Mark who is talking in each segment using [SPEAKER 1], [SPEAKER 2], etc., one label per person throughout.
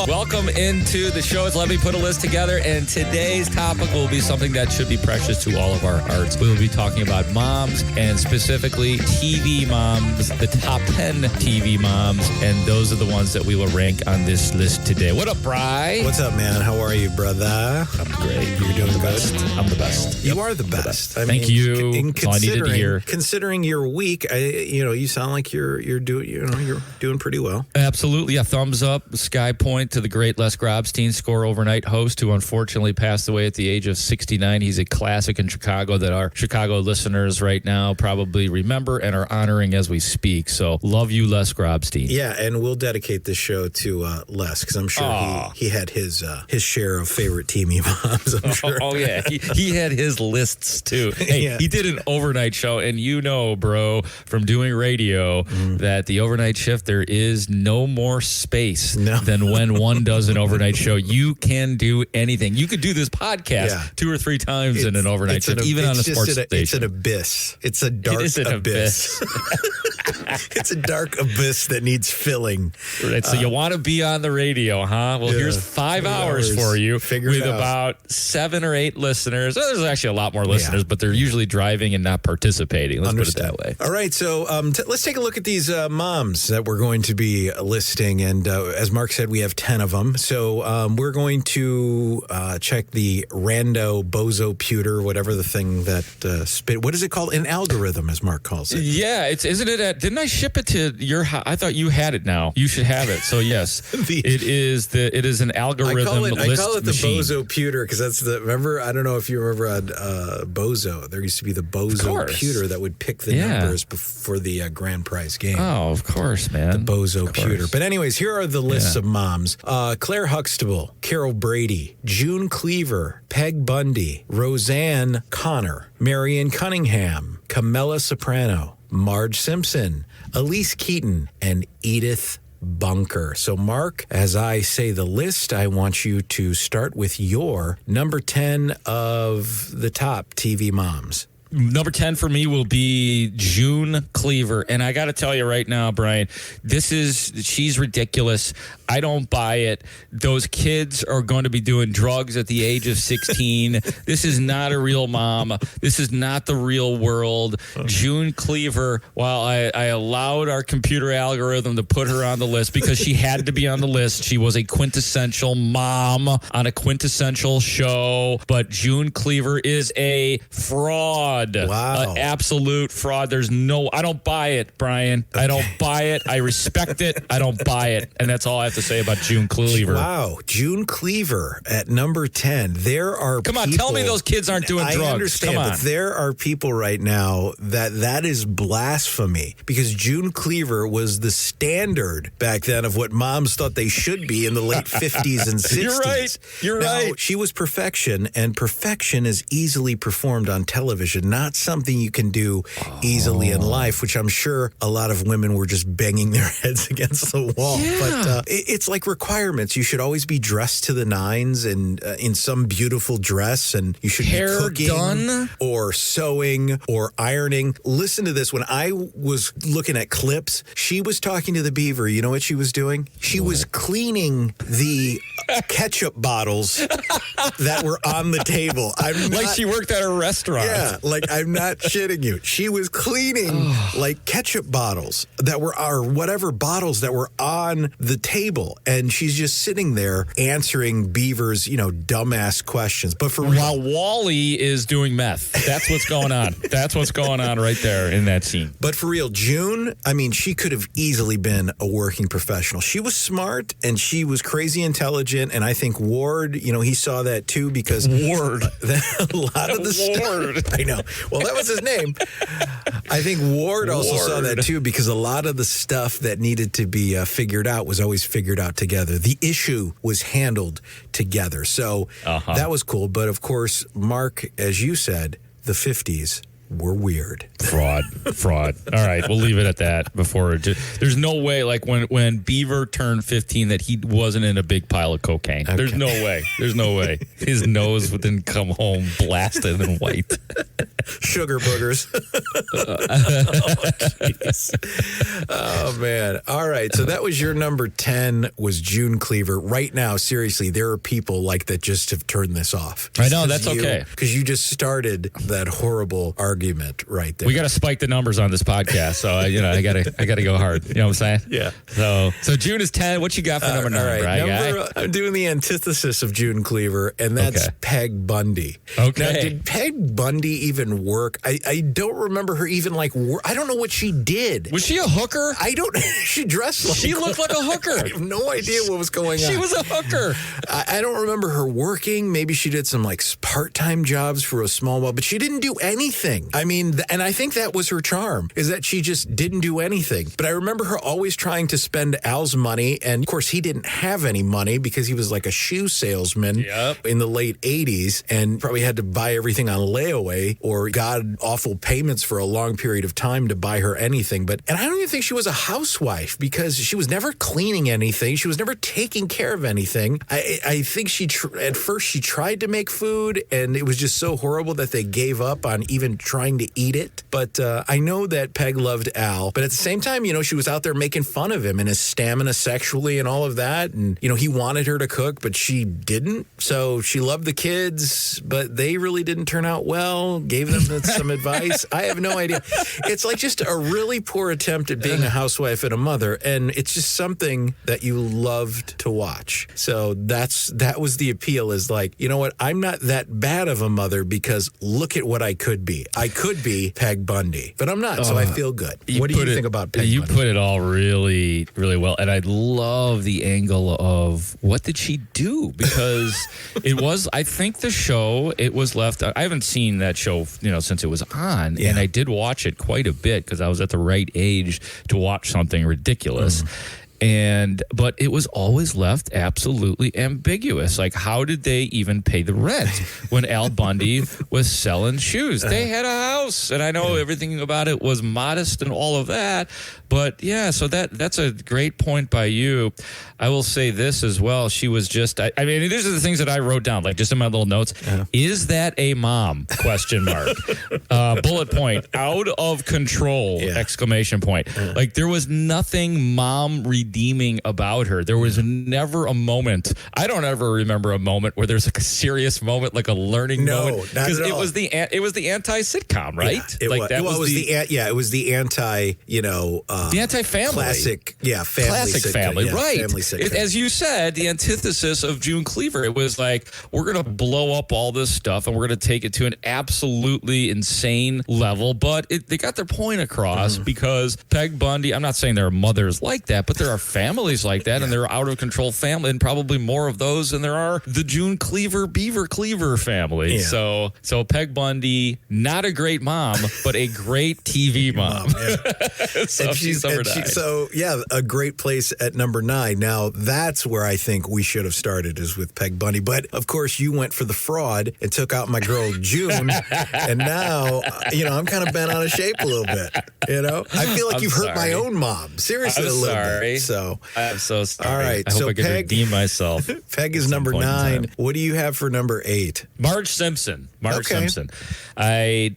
[SPEAKER 1] Welcome into the show. Let me put a list together, and today's topic will be something that should be precious to all of our hearts. We will be talking about moms, and specifically TV moms, the top 10 TV moms, and those are the ones that we will rank on this list today. What up, Bri?
[SPEAKER 2] What's up, man? How are you, brother?
[SPEAKER 1] I'm great.
[SPEAKER 2] You're doing good?
[SPEAKER 1] I'm the best.
[SPEAKER 2] You are the best.
[SPEAKER 1] Thank you. That's all I needed to hear.
[SPEAKER 2] Considering your week, you sound like you're doing pretty well.
[SPEAKER 1] Absolutely. A thumbs up, sky point to the great Les Grobstein, Score Overnight host, who unfortunately passed away at the age of 69. He's a classic in Chicago that our Chicago listeners right now probably remember and are honoring as we speak. So love you, Les Grobstein.
[SPEAKER 2] Yeah, and we'll dedicate this show to Les, because I'm sure he had his share of favorite TV moms, I'm sure.
[SPEAKER 1] Oh yeah. He had his lists too. Hey, yeah. He did an overnight show, and you know, bro, from doing radio, that the overnight shift, there is no more space than when one does an overnight show. You can do anything. You could do this podcast 2 or 3 times in an overnight shift, even on a sports station.
[SPEAKER 2] It's an abyss. It's a dark abyss. It's a dark abyss that needs filling.
[SPEAKER 1] Right, so you want to be on the radio, huh? Well, here's 5 hours for you with about 7 or 8 listeners. Well, there's actually a lot more listeners, but they're usually driving and not participating. Let's put it that way.
[SPEAKER 2] All right, so let's take a look at these moms that we're going to be listing. And as Mark said, we have 10 of them. So we're going to check the rando bozo pewter, whatever the thing that what is it called? An algorithm, as Mark calls it.
[SPEAKER 1] Yeah, isn't it? Didn't I ship it to your house? I thought you had it now. You should have it. So yes, it is an algorithm list machine. I call it the
[SPEAKER 2] bozo pewter because that's remember, I don't know if you remember on Bozo, there used to be the bozo pewter that would pick the numbers for the grand prize game.
[SPEAKER 1] Oh, of course, man.
[SPEAKER 2] The bozo pewter. But anyways, here are the lists of moms. Claire Huxtable, Carol Brady, June Cleaver, Peg Bundy, Roseanne Connor, Marion Cunningham, Carmela Soprano, Marge Simpson, Elise Keaton, and Edith Bunker. So, Mark, as I say the list, I want you to start with your number 10 of the top TV moms.
[SPEAKER 1] Number 10 for me will be June Cleaver. And I got to tell you right now, Brian, she's ridiculous. I don't buy it. Those kids are going to be doing drugs at the age of 16. This is not a real mom. This is not the real world. June Cleaver, while I allowed our computer algorithm to put her on the list because she had to be on the list, she was a quintessential mom on a quintessential show. But June Cleaver is a fraud.
[SPEAKER 2] Wow.
[SPEAKER 1] An absolute fraud. I don't buy it, Brian. I don't buy it. I respect it. I don't buy it. And that's all I have to say about June Cleaver.
[SPEAKER 2] Wow. June Cleaver at number 10.
[SPEAKER 1] Come on, tell me those kids aren't doing drugs.
[SPEAKER 2] I understand, but there are people right now that is blasphemy, because June Cleaver was the standard back then of what moms thought they should be in the late 50s and 60s.
[SPEAKER 1] You're right.
[SPEAKER 2] She was perfection, and perfection is easily performed on television. Not something you can do easily in life, which I'm sure a lot of women were just banging their heads against the wall.
[SPEAKER 1] Yeah.
[SPEAKER 2] But it's like requirements. You should always be dressed to the nines and in some beautiful dress, and you should be cooking
[SPEAKER 1] done
[SPEAKER 2] or sewing or ironing. Listen to this. When I was looking at clips, she was talking to the beaver. You know what she was doing? She was cleaning the ketchup bottles that were on the table.
[SPEAKER 1] Like she worked at a restaurant.
[SPEAKER 2] Yeah, like I'm not shitting you. She was cleaning like ketchup bottles or whatever bottles that were on the table, and she's just sitting there answering Beaver's, dumbass questions. But for real,
[SPEAKER 1] while Wally is doing meth, that's what's going on. That's what's going on right there in that scene.
[SPEAKER 2] But for real, June, she could have easily been a working professional. She was smart and she was crazy intelligent, and I think Ward, he saw that too, because
[SPEAKER 1] Ward,
[SPEAKER 2] a lot of the stuff. I know. Well, that was his name. I think Ward also saw that too, because a lot of the stuff that needed to be figured out was always figured out together. The issue was handled together. So that was cool. But of course, Mark, as you said, the 50s were weird.
[SPEAKER 1] Fraud. All right, we'll leave it at that. There's no way, like when Beaver turned 15, that he wasn't in a big pile of cocaine. Okay. There's no way. His nose didn't come home blasted and white.
[SPEAKER 2] Sugar boogers. Oh, man. All right. So that was your number 10 was June Cleaver. Right now, seriously, there are people like that just have turned this off.
[SPEAKER 1] I know. That's okay.
[SPEAKER 2] Because you just started that horrible argument right there.
[SPEAKER 1] We got to spike the numbers on this podcast. So, I got to go hard. You know what I'm saying?
[SPEAKER 2] Yeah.
[SPEAKER 1] So June is 10. What you got for number 9,
[SPEAKER 2] all right.
[SPEAKER 1] Brian?
[SPEAKER 2] I'm doing the antithesis of June Cleaver, and that's Peg Bundy.
[SPEAKER 1] Okay.
[SPEAKER 2] Now, did Peg Bundy even work? I don't remember her even work. I don't know what she did.
[SPEAKER 1] Was she a hooker?
[SPEAKER 2] I don't. She dressed like.
[SPEAKER 1] She looked like a hooker.
[SPEAKER 2] I have no idea what was going on.
[SPEAKER 1] She was a hooker.
[SPEAKER 2] I don't remember her working. Maybe she did some part-time jobs for a small while, but she didn't do anything. I mean, and I think that was her charm, is that she just didn't do anything. But I remember her always trying to spend Al's money, and of course he didn't have any money because he was like a shoe salesman in the late 80s and probably had to buy everything on layaway or god awful payments for a long period of time to buy her anything. And I don't even think she was a housewife because she was never cleaning anything. She was never taking care of anything. I think at first she tried to make food, and it was just so horrible that they gave up on even trying to eat it. But I know that Peg loved Al, but at the same time, she was out there making fun of him and his stamina sexually and all of that. And, he wanted her to cook, but she didn't. So she loved the kids, but they really didn't turn out well. Gave them some advice. I have no idea. It's just a really poor attempt at being a housewife and a mother. And it's just something that you loved to watch. So that was the appeal, is you know what? I'm not that bad of a mother because look at what I could be. I could be Peg Bundy, but I'm not. So I feel good. What do you think about Peg Bundy?
[SPEAKER 1] You put it all really, really well. And I love the angle of what did she do? Because I think the show, it was left. I haven't seen that show, since it was on. Yeah. And I did watch it quite a bit because I was at the right age to watch something ridiculous. But it was always left absolutely ambiguous. How did they even pay the rent when Al Bundy was selling shoes? They had a house, and I know everything about it was modest and all of that. But yeah, so that's a great point by you. I will say this as well. She was just, I mean, these are the things that I wrote down, just in my little notes. Is that a mom? Question mark. Bullet point. Out of control! Exclamation point. There was nothing mom redeeming about her. There was never a moment. I don't ever remember a moment where there's a serious moment, like a learning moment.
[SPEAKER 2] Because
[SPEAKER 1] it was the anti-sitcom, right?
[SPEAKER 2] Yeah, it was the anti,
[SPEAKER 1] the anti-family.
[SPEAKER 2] Classic, family.
[SPEAKER 1] Classic
[SPEAKER 2] sitcom,
[SPEAKER 1] family, right.
[SPEAKER 2] Family sitcom.
[SPEAKER 1] As you said, the antithesis of June Cleaver. It was we're going to blow up all this stuff and we're going to take it to an absolutely insane level. But they got their point across because Peg Bundy, I'm not saying there are mothers like that, but there are families like that, and there are out-of-control family, and probably more of those than there are the June Cleaver, Beaver Cleaver family.
[SPEAKER 2] Yeah.
[SPEAKER 1] So Peg Bundy, not a great mom, but a great TV mom. So she's number 9.
[SPEAKER 2] A great place at number 9. Now, that's where I think we should have started, is with Peg Bundy. But, of course, you went for the fraud and took out my girl, June. And now, I'm kind of bent out of shape a little bit. I feel like you've hurt my own mom. Seriously, a little bit. So,
[SPEAKER 1] I'm so sorry.
[SPEAKER 2] All right.
[SPEAKER 1] I hope I can redeem myself.
[SPEAKER 2] Peg is number 9. What do you have for number 8?
[SPEAKER 1] Marge Simpson. Simpson. I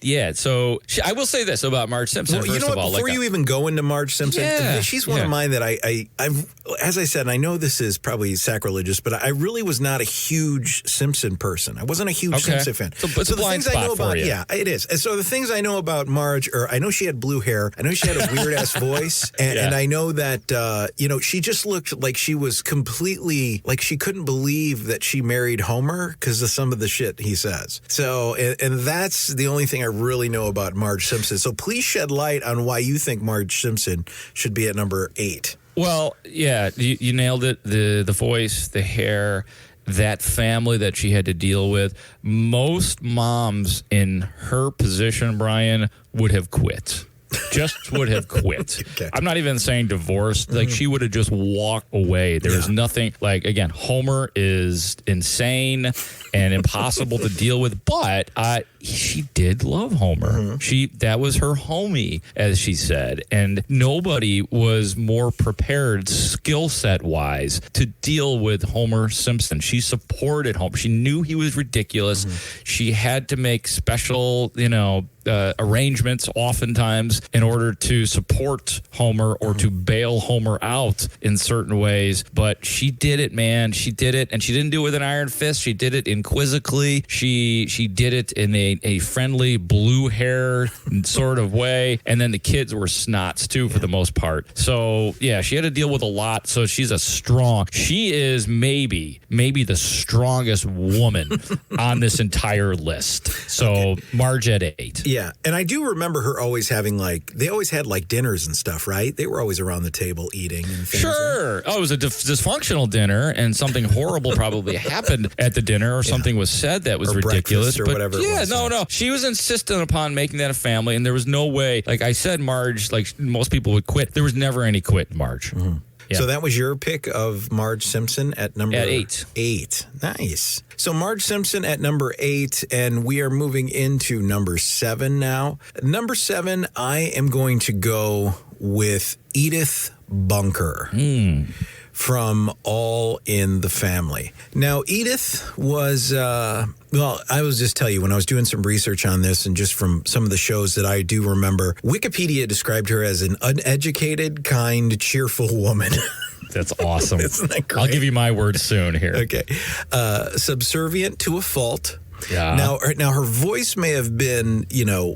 [SPEAKER 1] will say this about Marge Simpson.
[SPEAKER 2] Well,
[SPEAKER 1] first of all,
[SPEAKER 2] before you even go into Marge Simpson, she's one of mine that I've, as I said, I know this is probably sacrilegious, but I really was not a huge Simpson person. I wasn't a huge Simpson fan.
[SPEAKER 1] So it's a blind spot for you.
[SPEAKER 2] Yeah, it is. And so the things I know about Marge I know she had blue hair. I know she had a weird ass voice, and I know that she just looked like she was completely she couldn't believe that she married Homer because of some of the shit he says. So, and that's the only thing I really know about Marge Simpson. So please shed light on why you think Marge Simpson should be at number 8.
[SPEAKER 1] Well, yeah, you nailed it. The voice, the hair, that family that she had to deal with. Most moms in her position, Brian, would have quit. Just would have quit.
[SPEAKER 2] Okay.
[SPEAKER 1] I'm not even saying divorced. She would have just walked away. There was nothing. Again, Homer is insane and impossible to deal with. But she did love Homer. That was her homie, as she said. And nobody was more prepared, skill set wise, to deal with Homer Simpson. She supported Homer. She knew he was ridiculous. She had to make special, arrangements oftentimes in order to support Homer or to bail Homer out in certain ways. But she did it, man. She did it, and she didn't do it with an iron fist. She did it inquisitively. She did it in a friendly blue hair sort of way. And then the kids were snots too, for the most part. So yeah, she had to deal with a lot. So she is maybe the strongest woman on this entire list. So Marge at 8.
[SPEAKER 2] Yeah. And I do remember her always having they always had dinners and stuff, right? They were always around the table eating and things.
[SPEAKER 1] Sure. It was a dysfunctional dinner, and something horrible probably happened at the dinner, or something was said that was
[SPEAKER 2] or
[SPEAKER 1] ridiculous.
[SPEAKER 2] Or whatever it was.
[SPEAKER 1] No. She was insistent upon making that a family, and there was no way. Like I said, Marge, most people would quit. There was never any quit in Marge.
[SPEAKER 2] Mm-hmm. Yeah. So that was your pick of Marge Simpson at number
[SPEAKER 1] 8.
[SPEAKER 2] 8. Nice. So Marge Simpson at number 8, and we are moving into number 7 now. Number 7, I am going to go with Edith Bunker. From All in the Family. Now, Edith was, I will just tell you, when I was doing some research on this and just from some of the shows that I do remember, Wikipedia described her as an uneducated, kind, cheerful woman.
[SPEAKER 1] That's awesome.
[SPEAKER 2] Isn't that great?
[SPEAKER 1] I'll give you my word soon here.
[SPEAKER 2] Okay. Subservient to a fault.
[SPEAKER 1] Yeah.
[SPEAKER 2] Now her voice may have been,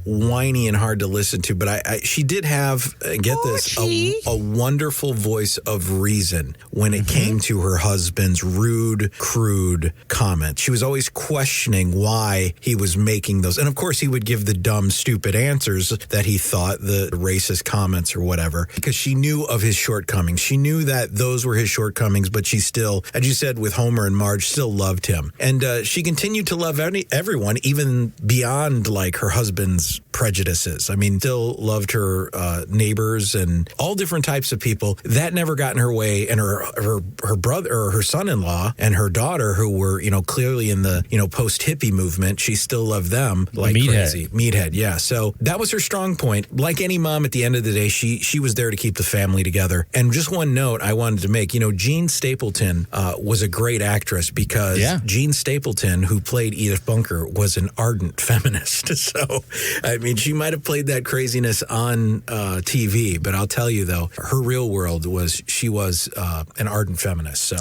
[SPEAKER 2] whiny and hard to listen to, but she did have, get this, a wonderful voice of reason when it came to her husband's rude, crude comments. She was always questioning why he was making those. And of course, he would give the dumb, stupid answers that he thought, the racist comments or whatever, because she knew of his shortcomings. She knew that those were his shortcomings, but she still, as you said, with Homer and Marge, still loved him. And she continued to love everyone, even beyond her husband's prejudices. I mean, still loved her neighbors and all different types of people. That never got in her way. And her brother or her son-in-law and her daughter, who were clearly in the post hippie movement, she still loved them like crazy. Meathead, yeah. So that was her strong point. Like any mom, at the end of the day, she was there to keep the family together. And just one note I wanted to make: Jean Stapleton was a great actress, because Jean Stapleton, who played Edith Bunker, was an ardent feminist. So, I mean, she might have played that craziness on TV, but I'll tell you, though, her real world was she was an ardent feminist. So,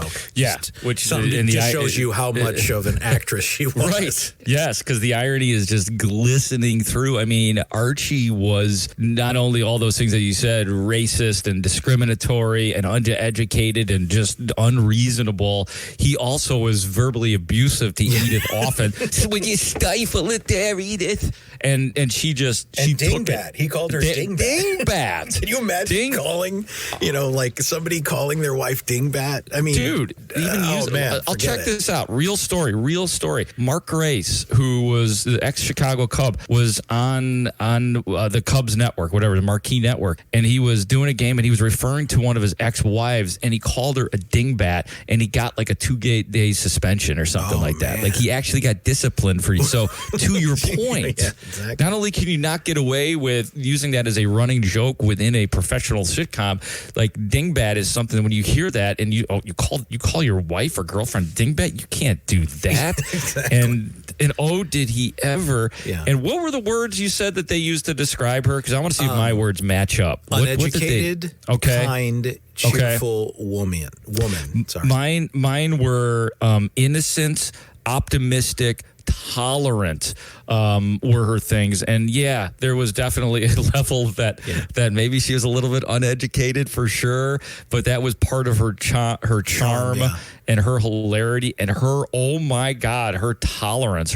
[SPEAKER 1] which
[SPEAKER 2] shows you how much of an actress she was.
[SPEAKER 1] Right. Yes, because the irony is just glistening through. I mean, Archie was not only all those things that you said, racist and discriminatory and undereducated and just unreasonable. He also was verbally abusive to Edith often. So would you stifle it there, Edith? And she
[SPEAKER 2] dingbat. He called her dingbat.
[SPEAKER 1] Dingbat.
[SPEAKER 2] Can you imagine calling, somebody calling their wife dingbat? I mean,
[SPEAKER 1] dude, I'll check this out. Real story. Mark Grace, who was the ex-Chicago Cub, was on the Cubs network, whatever, the Marquee network, and he was doing a game, and he was referring to one of his ex-wives, and he called her a dingbat, and he got a 2-day suspension or something like that.
[SPEAKER 2] Man.
[SPEAKER 1] He actually got disciplined for you. So, to your point,
[SPEAKER 2] exactly.
[SPEAKER 1] Not only can you not get away with using that as a running joke within a professional sitcom, dingbat is something when you hear that and you call your wife or girlfriend dingbat, you can't do that.
[SPEAKER 2] Exactly.
[SPEAKER 1] And did he ever? Yeah. And what were the words you said that they used to describe her? Because I want to see if my words match up.
[SPEAKER 2] Uneducated, kind, cheerful woman. Sorry.
[SPEAKER 1] Mine were innocent, optimistic, tolerant were her things. And there was definitely a level that maybe she was a little bit uneducated for sure, but that was part of her charm and her hilarity and her, oh my God, her tolerance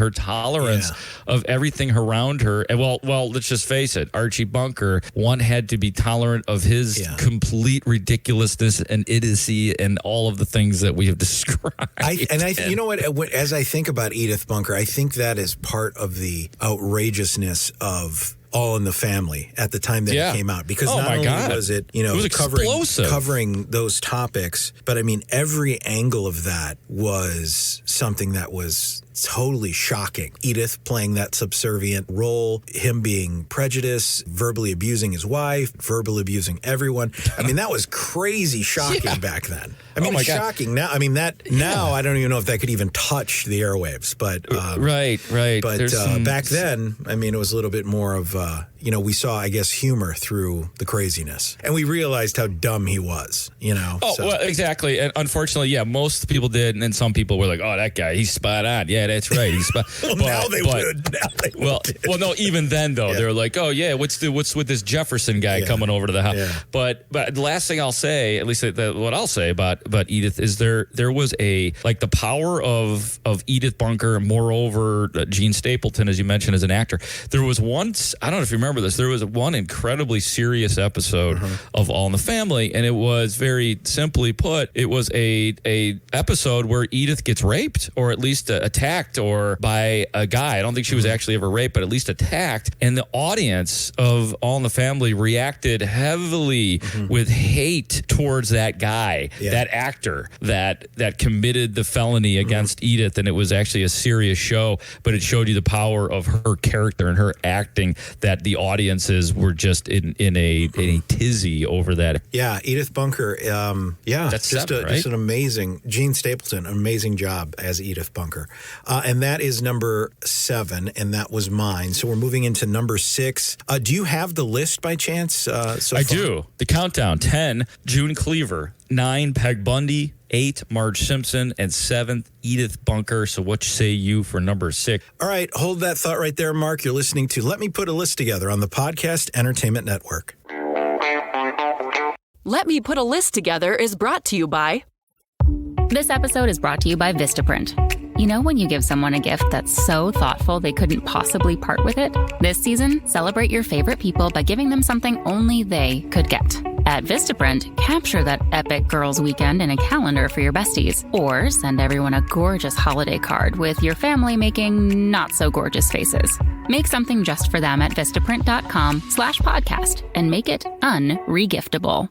[SPEAKER 1] of everything around her. And well, let's just face it, Archie Bunker, one had to be tolerant of his complete ridiculousness and idiocy and all of the things that we have described.
[SPEAKER 2] You know what, as I think about Edith Bunker, I think that is part of the outrageousness of All in the Family at the time that it came out, because not only was it,
[SPEAKER 1] it was
[SPEAKER 2] covering those topics, but I mean, every angle of that was something that was totally shocking. Edith playing that subservient role, him being prejudiced, verbally abusing his wife, verbally abusing everyone. I mean, that was crazy shocking back then. I mean, it's shocking now. I mean, now I don't even know if that could even touch the airwaves, but
[SPEAKER 1] right.
[SPEAKER 2] But back then, I mean, it was a little bit more of we saw, I guess, humor through the craziness, and we realized how dumb he was.
[SPEAKER 1] Well, exactly. And unfortunately, most people did, and then some people were like, "Oh, that guy, he's spot on." Yeah, that's right. He's spot.
[SPEAKER 2] Well, now they would.
[SPEAKER 1] Well, no. Even then, though, they're like, "Oh, yeah, what's with this Jefferson guy coming over to the house?" Yeah. But the last thing I'll say, at least what I'll say about Edith, is there was the power of Edith Bunker, moreover Gene Stapleton, as you mentioned, as an actor. There was once, I don't know if you remember this, there was one incredibly serious episode of All in the Family, and it was, very simply put, it was a episode where Edith gets raped, or at least attacked, or by a guy. I don't think she was actually ever raped, but at least attacked. And the audience of All in the Family reacted heavily with hate towards that guy, that actor that committed the felony against Edith. And it was actually a serious show, but it showed you the power of her character and her acting, that the audiences were just in a tizzy over that.
[SPEAKER 2] Yeah, Edith Bunker.
[SPEAKER 1] That's
[SPEAKER 2] just an amazing, Gene Stapleton, amazing job as Edith Bunker. And that is number 7, and that was mine. So we're moving into number 6. Do you have the list by chance?
[SPEAKER 1] I do. The countdown: 10, June Cleaver; 9, Peg Bundy; 8, Marge Simpson; and 7th, Edith Bunker. So what say you for number 6?
[SPEAKER 2] All right, hold that thought right there, Mark. You're listening to Let Me Put a List Together on the Podcast Entertainment Network.
[SPEAKER 3] Let Me Put a List Together is brought to you by...
[SPEAKER 4] This episode is brought to you by Vistaprint. You know when you give someone a gift that's so thoughtful they couldn't possibly part with it? This season, celebrate your favorite people by giving them something only they could get. At Vistaprint, capture that epic girls' weekend in a calendar for your besties. Or send everyone a gorgeous holiday card with your family making not-so-gorgeous faces. Make something just for them at Vistaprint.com/podcast and make it unregiftable.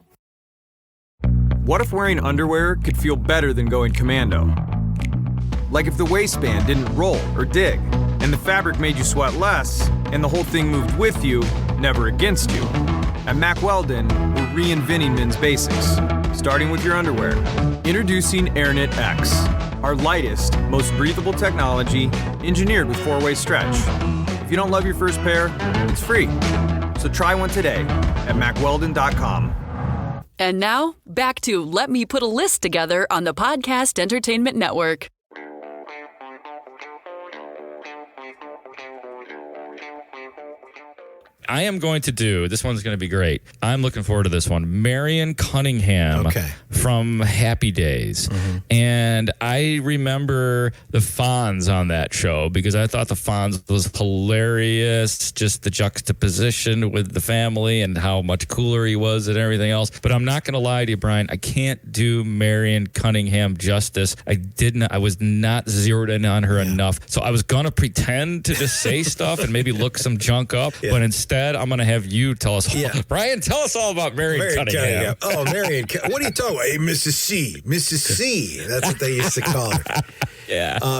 [SPEAKER 5] What if wearing underwear could feel better than going commando? Like if the waistband didn't roll or dig, and the fabric made you sweat less, and the whole thing moved with you, never against you. At Mack Weldon, we're reinventing men's basics, starting with your underwear. Introducing AirKnit X, our lightest, most breathable technology, engineered with 4-way stretch. If you don't love your first pair, it's free. So try one today at MackWeldon.com.
[SPEAKER 3] And now, back to Let Me Put a List Together on the Podcast Entertainment Network.
[SPEAKER 1] I am going to do, this one's going to be great. I'm looking forward to this one. Marion Cunningham from Happy Days. And I remember the Fonz on that show because I thought the Fonz was hilarious. Just the juxtaposition with the family and how much cooler he was and everything else. But I'm not going to lie to you, Brian. I can't do Marion Cunningham justice. I was not zeroed in on her enough. So I was going to pretend to just say stuff and maybe look some junk up. But instead, I'm going to have you tell us. Brian, tell us all about Marion Cunningham.
[SPEAKER 2] Oh, Marion. What are you talking about? Hey, Mrs. C. Mrs. C. That's what they used to call her.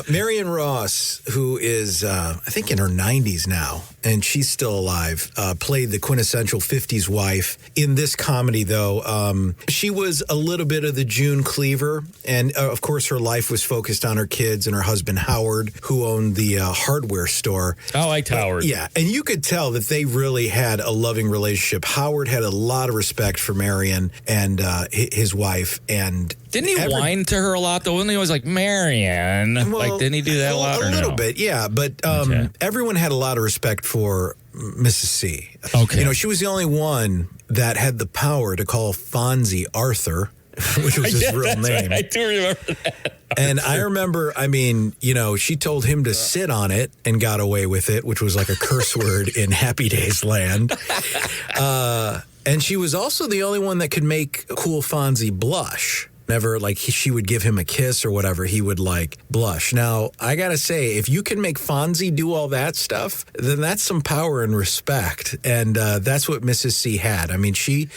[SPEAKER 2] Marion Ross, who is, I think, in her 90s now, and she's still alive, played the quintessential 50s wife. In this comedy, though, she was a little bit of the June Cleaver, and, of course, her life was focused on her kids and her husband, Howard, who owned the hardware store.
[SPEAKER 1] I liked Howard.
[SPEAKER 2] Yeah, and you could tell that they really had a loving relationship. Howard had a lot of respect for Marion and his wife, and
[SPEAKER 1] didn't he whine to her a lot, though? Wasn't he always like, Marion?
[SPEAKER 2] Well,
[SPEAKER 1] didn't he do that a lot?
[SPEAKER 2] A little bit, yeah. But everyone had a lot of respect for Mrs. C.
[SPEAKER 1] Okay.
[SPEAKER 2] She was the only one that had the power to call Fonzie Arthur, which was his real name.
[SPEAKER 1] Right. I do remember that.
[SPEAKER 2] And I remember, she told him to sit on it and got away with it, which was like a curse word in Happy Days land. And she was also the only one that could make cool Fonzie blush. Whenever, she would give him a kiss or whatever, he would, blush. Now, I got to say, if you can make Fonzie do all that stuff, then that's some power and respect. And that's what Mrs. C had. She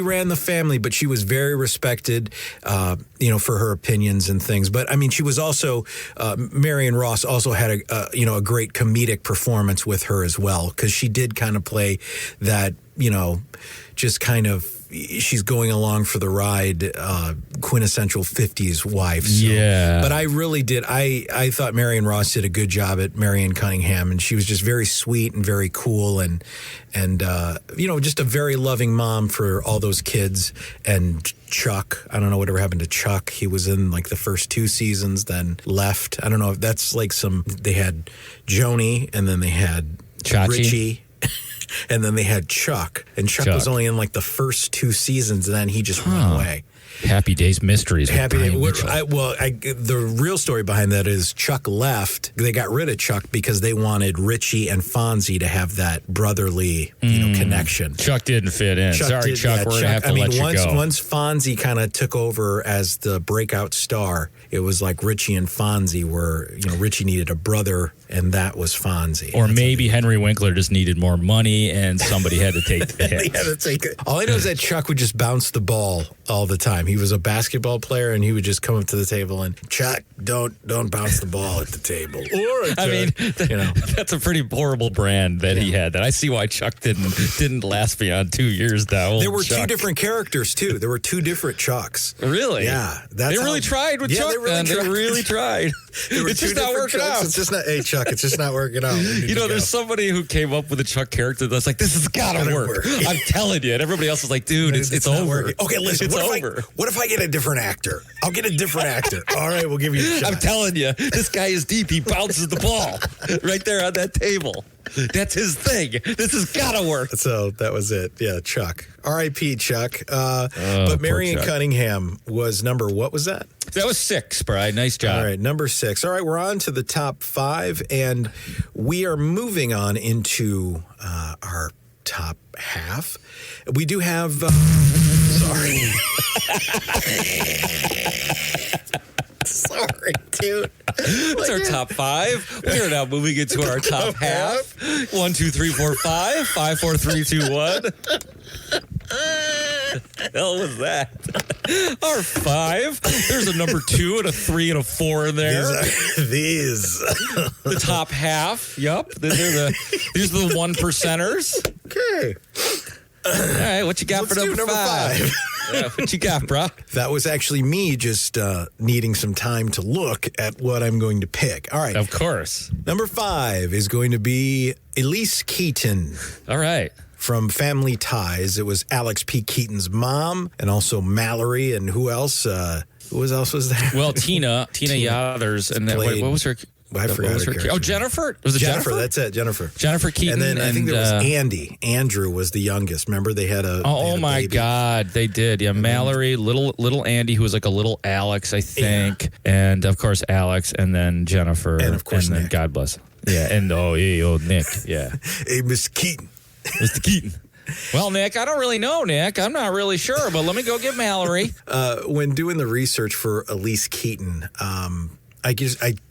[SPEAKER 2] ran the family, but she was very respected, for her opinions and things. But, she was also, Marion Ross also had a great comedic performance with her as well, because she did kind of play that, just kind of, she's going along for the ride, quintessential 50s wife. So.
[SPEAKER 1] Yeah.
[SPEAKER 2] But I really did. I thought Marion Ross did a good job at Marion Cunningham, and she was just very sweet and very cool and just a very loving mom for all those kids. And Chuck, I don't know whatever happened to Chuck. He was in like the first 2 seasons, then left. I don't know if that's like they had Joni, and then they had
[SPEAKER 1] Chachi.
[SPEAKER 2] Richie. And then they had Chuck. And Chuck was only in like the first 2 seasons, and then he just went away.
[SPEAKER 1] Happy Days Mysteries.
[SPEAKER 2] The real story behind that is Chuck left. They got rid of Chuck because they wanted Richie and Fonzie to have that brotherly connection.
[SPEAKER 1] Chuck didn't fit in. Sorry, Chuck. We're going to have to let you go.
[SPEAKER 2] Once Fonzie kind of took over as the breakout star, it was like Richie and Fonzie were, Richie needed a brother, and that was Fonzie.
[SPEAKER 1] Or maybe Henry Winkler just needed more money, and somebody had to take the hit.
[SPEAKER 2] They had to take it. All I know is that Chuck would just bounce the ball all the time. He was a basketball player, and he would just come up to the table and, Chuck, don't bounce the ball at the table.
[SPEAKER 1] That's a pretty horrible brand that he had. That I see why Chuck didn't last beyond 2 years. Now
[SPEAKER 2] there were Chuck. 2 different characters too. There were 2 different Chucks.
[SPEAKER 1] Really?
[SPEAKER 2] Yeah.
[SPEAKER 1] They really tried with Chuck. They really tried. It's just not working out.
[SPEAKER 2] It's just not. Hey, Chuck, it's just not working out.
[SPEAKER 1] There's somebody who came up with a Chuck character that's like, this has got to work. I'm telling you. And everybody else is like, dude, it's over.
[SPEAKER 2] Okay, listen. What if I get a different actor? I'll get a different actor. All right, we'll give you a shot.
[SPEAKER 1] I'm telling you, this guy is deep. He bounces the ball right there on that table. That's his thing. This has got to work.
[SPEAKER 2] So that was it. Yeah, Chuck. R.I.P. Chuck. But Marion Cunningham was number, what was that?
[SPEAKER 1] That was 6, Brian. Nice job.
[SPEAKER 2] All right, number 6. All right, we're on to the top 5, and we are moving on into our top half. We do have... sorry. Sorry, dude.
[SPEAKER 1] That's our top 5. We are now moving into our top half. 1, 2, 3, 4, 5. 5, 4, 3, 2, 1. The hell was that? Our 5. There's a number 2 and a 3 and a 4 in there.
[SPEAKER 2] These.
[SPEAKER 1] The top half. Yep. These are the 1%ers.
[SPEAKER 2] Okay.
[SPEAKER 1] All right. What you got for number 5? Yeah, what you got, bro?
[SPEAKER 2] That was actually me just needing some time to look at what I'm going to pick. All right.
[SPEAKER 1] Of course.
[SPEAKER 2] Number 5 is going to be Elise Keaton.
[SPEAKER 1] All right.
[SPEAKER 2] From Family Ties. It was Alex P. Keaton's mom, and also Mallory, and who else? Who else was there?
[SPEAKER 1] Well, Tina Yothers, and what was her?
[SPEAKER 2] I forgot her character.
[SPEAKER 1] Oh, Jennifer. Was it Jennifer?
[SPEAKER 2] That's it, Jennifer.
[SPEAKER 1] Jennifer Keaton.
[SPEAKER 2] And then I think there was Andy. Andrew was the youngest. Remember, they had a.
[SPEAKER 1] Oh my baby. God, they did. Yeah, Mallory, little Andy, who was like a little Alex, I think, and of course Alex, and then Jennifer,
[SPEAKER 2] and of course
[SPEAKER 1] and
[SPEAKER 2] Nick.
[SPEAKER 1] Then God bless. Yeah, and Nick. Yeah.
[SPEAKER 2] Hey, Mr. Keaton.
[SPEAKER 1] Mr. Keaton. Well, Nick, I don't really know, Nick. I'm not really sure, but let me go get Mallory.
[SPEAKER 2] When doing the research for Elise Keaton, I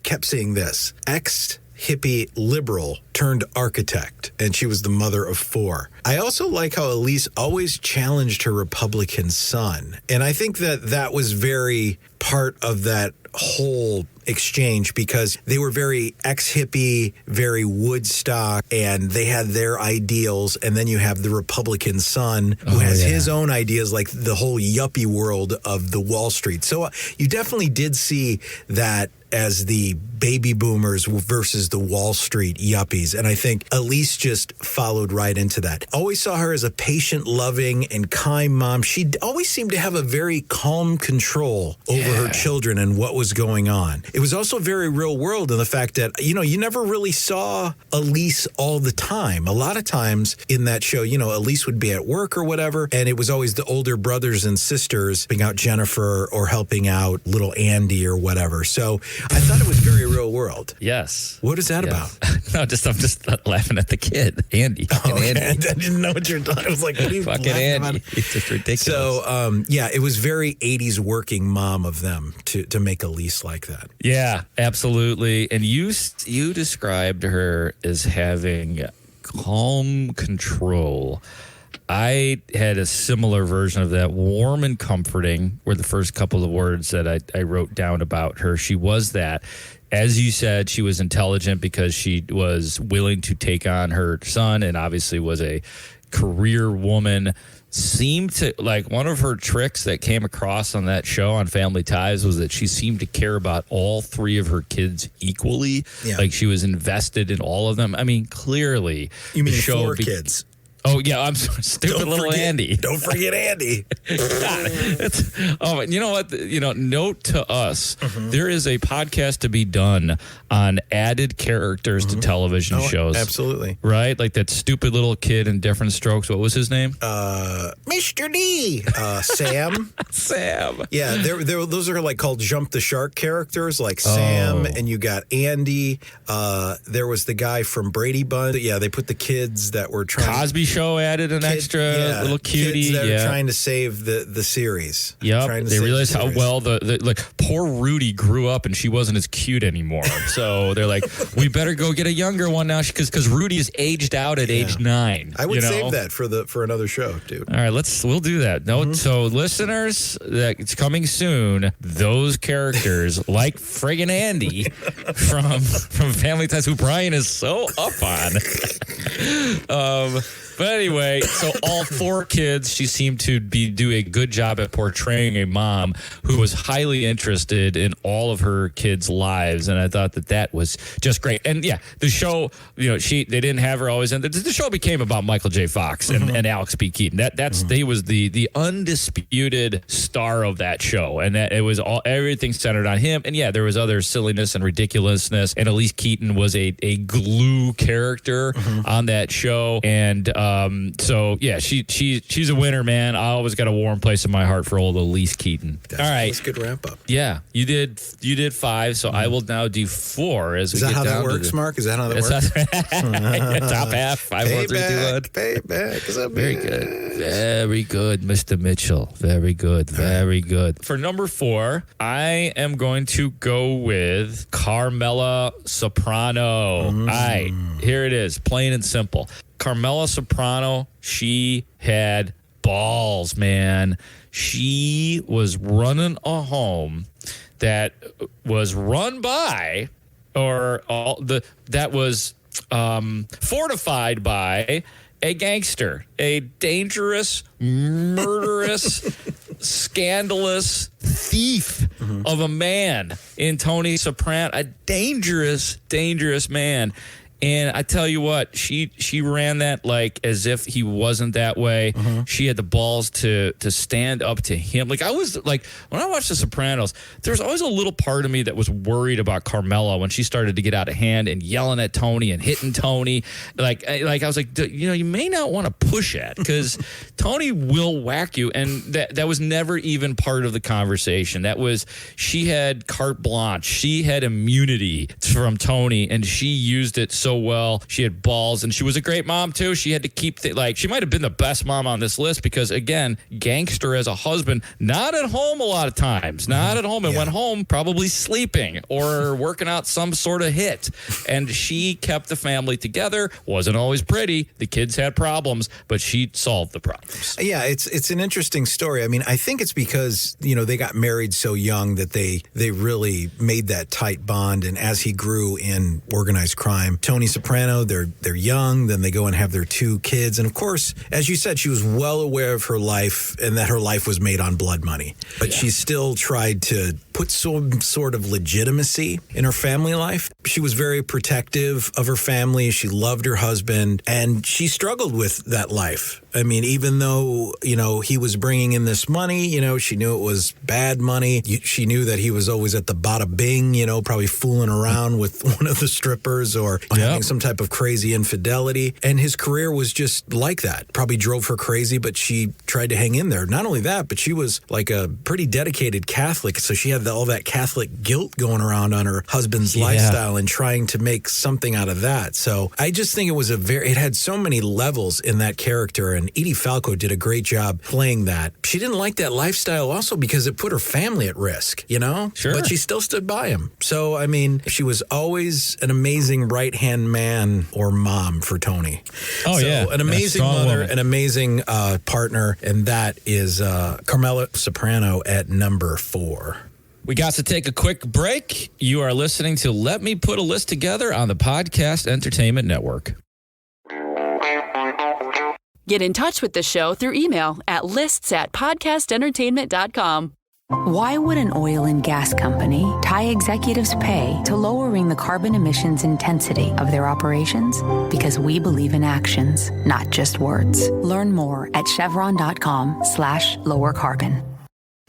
[SPEAKER 2] kept saying this: ex-hippie liberal turned architect, and she was the mother of 4. I also like how Elise always challenged her Republican son, and I think that was very part of that whole exchange, because they were very ex-hippie, very Woodstock, and they had their ideals, and then you have the Republican son who has his own ideas, like the whole yuppie world of the Wall Street. So you definitely did see that as the baby boomers versus the Wall Street yuppies. And I think Elise just followed right into that. Always saw her as a patient, loving, and kind mom. She always seemed to have a very calm control over her children and what was going on. It was also very real world in the fact that, you never really saw Elise all the time. A lot of times in that show, Elise would be at work or whatever, and it was always the older brothers and sisters helping out Jennifer or helping out little Andy or whatever. So I thought it was very real world.
[SPEAKER 1] Yes.
[SPEAKER 2] What is that about?
[SPEAKER 1] No, I'm just laughing at the kid, Andy. Andy.
[SPEAKER 2] I didn't know what you're talking. I was like, what are you
[SPEAKER 1] fucking
[SPEAKER 2] Andy?
[SPEAKER 1] About? It's just ridiculous.
[SPEAKER 2] So, it was very 80s working mom of them to make Elise like that.
[SPEAKER 1] Yeah, absolutely. And you described her as having calm control. I had a similar version of that. Warm and comforting were the first couple of words that I wrote down about her. She was that. As you said, she was intelligent because she was willing to take on her son and obviously was a career woman. seemed to, like, one of her tricks that came across on that show on Family Ties was that she seemed to care about all three of her kids equally.
[SPEAKER 2] Yeah.
[SPEAKER 1] Like, she was invested in all of them. I mean, clearly.
[SPEAKER 2] You mean
[SPEAKER 1] the show
[SPEAKER 2] 4 kids?
[SPEAKER 1] Oh, yeah, I'm so stupid little Andy.
[SPEAKER 2] Don't forget Andy.
[SPEAKER 1] God, you know what? Note to us, there is a podcast to be done on added characters to television shows.
[SPEAKER 2] Absolutely.
[SPEAKER 1] Right? Like that stupid little kid in Different Strokes. What was his name?
[SPEAKER 2] Mr. D. Sam.
[SPEAKER 1] Sam.
[SPEAKER 2] Yeah, those are like called Jump the Shark characters, like Sam, and you got Andy. There was the guy from Brady Bunch. Yeah, they put the kids that were trying.
[SPEAKER 1] Cosby Show added an extra little cutie.
[SPEAKER 2] Kids that are trying to save the series.
[SPEAKER 1] Yep. They realized how well the poor Rudy grew up and she wasn't as cute anymore. So they're like, we better go get a younger one now because Rudy is aged out at age 9.
[SPEAKER 2] I would save that for another show, dude.
[SPEAKER 1] All right, we'll do that. No, so listeners, that it's coming soon. Those characters like friggin' Andy from Family Ties, who Brian is so up on. But anyway, so all 4 kids, she seemed to do a good job at portraying a mom who was highly interested in all of her kids' lives, and I thought that was just great. And yeah, the show, they didn't have her always in. The show became about Michael J. Fox and Alex P. Keaton. They was the undisputed star of that show, and that it was everything centered on him. And yeah, there was other silliness and ridiculousness, and Elise Keaton was a glue character on that show, and so yeah, she's a winner, man. I always got a warm place in my heart for old Elise Keaton. All right,
[SPEAKER 2] that's a good wrap up.
[SPEAKER 1] Yeah, you did 5, so I will now do 4. As we get down to
[SPEAKER 2] Is that how that works, Mark? Is that how that works?
[SPEAKER 1] Top half, 5, 4, 3, 2, 1.
[SPEAKER 2] Payback.
[SPEAKER 1] Very good, very good, Mr. Mitchell. Very good, very good. For number 4, I am going to go with Carmela Soprano. All right, here it is, plain and simple. Carmela Soprano, she had balls, man. She was running a home that was run by, that was fortified by a gangster, a dangerous, murderous, scandalous thief of a man in Tony Soprano, a dangerous, dangerous man. And I tell you what, she ran that like as if he wasn't that way. She had the balls to stand up to him. Like I was like, when I watched The Sopranos, there was always a little part of me that was worried about Carmela when she started to get out of hand and yelling at Tony and hitting Tony. Like I was like, you may not want to push it because Tony will whack you. And that was never even part of the conversation. That was, she had carte blanche. She had immunity from Tony, and she used it so well. She had balls, and she was a great mom too. She had to keep she might have been the best mom on this list because, again, gangster as a husband, not at home a lot of times, not at home, and went home probably sleeping or working out some sort of hit. And she kept the family together. Wasn't always pretty. The kids had problems, but she solved the problems.
[SPEAKER 2] Yeah, it's an interesting story. I mean, I think it's because they got married so young that they really made that tight bond. And as he grew in organized crime, Tony Soprano, they're young, then they go and have their 2 kids. And of course, as you said, she was well aware of her life and that her life was made on blood money. But she still tried to put some sort of legitimacy in her family life. She was very protective of her family. She loved her husband, and she struggled with that life. I mean, even though, he was bringing in this money, she knew it was bad money. She knew that he was always at the bada bing, probably fooling around with one of the strippers or having some type of crazy infidelity. And his career was just like that. Probably drove her crazy, but she tried to hang in there. Not only that, but she was like a pretty dedicated Catholic. So she had all that Catholic guilt going around on her husband's lifestyle and trying to make something out of that. So I just think it was it had so many levels in that character. And Edie Falco did a great job playing that. She didn't like that lifestyle also because it put her family at risk, Sure. But she still stood by him. So, I mean, she was always an amazing right-hand man or mom for Tony.
[SPEAKER 1] Oh, so,
[SPEAKER 2] an amazing mother, an amazing partner, and that is Carmela Soprano at number 4.
[SPEAKER 1] We got to take a quick break. You are listening to Let Me Put a List Together on the Podcast Entertainment Network.
[SPEAKER 3] Get in touch with the show through email at lists@podcastentertainment.com.
[SPEAKER 6] Why would an oil and gas company tie executives' pay to lowering the carbon emissions intensity of their operations? Because we believe in actions, not just words. Learn more at chevron.com/lower carbon.